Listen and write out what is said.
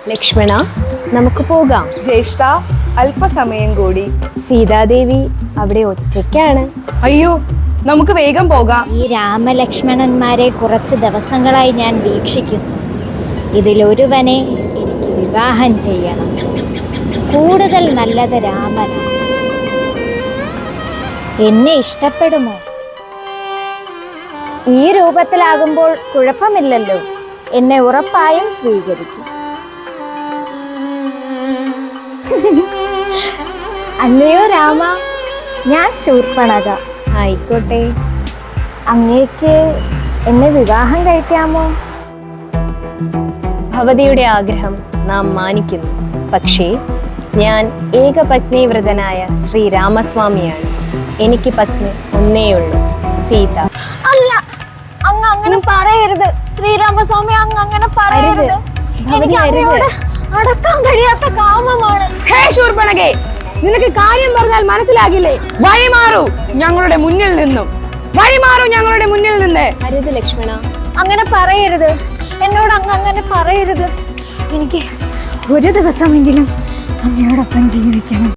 ലക്ഷ്മണ, നമുക്ക് പോകാം. ജ്യേഷ്ഠ, അല്പസമയം കൂടി. സീതാദേവി അവിടെ ഒറ്റയ്ക്കാണ്. അയ്യോ, നമുക്ക് വേഗം പോകാം. ഈ രാമലക്ഷ്മണന്മാരെ കുറച്ച് ദിവസങ്ങളായി ഞാൻ വീക്ഷിക്കുന്നു. ഇതിലൊരുവനെ എനിക്ക് വിവാഹം ചെയ്യണം. കൂടുതൽ നല്ലത് രാമനാണ്. എന്നെ ഇഷ്ടപ്പെടുമോ? ഈ രൂപത്തിലാകുമ്പോൾ കുഴപ്പമില്ലല്ലോ. എന്നെ ഉറപ്പായും സ്വീകരിക്കും. അല്ലയോ രാമ, ഞാൻ ശൂർപ്പണഖ. ആയിക്കോട്ടെ. അങ്ങേക്ക് എന്നെ വിവാഹം കഴിക്കാമോ? ഭവതിയുടെ ആഗ്രഹം നാം മാനിക്കുന്നു. പക്ഷേ ഞാൻ ഏകപത്നി വ്രതനായ ശ്രീരാമസ്വാമിയാണ്. എനിക്ക് പത്നി ഒന്നേയുള്ളൂ, സീത. അല്ല, അങ്ങ് അങ്ങനെ പറയരുത് ശ്രീരാമസ്വാമി. അങ്ങ് അങ്ങനെ പറയരുത്. എനിക്ക് അങ്ങയോട് അടക്കാൻ കഴിയാത്ത കാമമാണ്. ഹേ ശൂർപ്പണഖേ, നിനക്ക് കാര്യം പറഞ്ഞാൽ മനസ്സിലാകില്ലേ? വഴിമാറൂ ഞങ്ങളുടെ മുന്നിൽ നിന്നും. വഴിമാറൂ ഞങ്ങളുടെ മുന്നിൽ നിന്ന്. അരുത് ലക്ഷ്മണ, അങ്ങനെ പറയരുത്. എന്നോട് അങ്ങ് അങ്ങനെ പറയരുത്. എനിക്ക് ഒരു ദിവസമെങ്കിലും അങ്ങയോടൊപ്പം ജീവിക്കണം.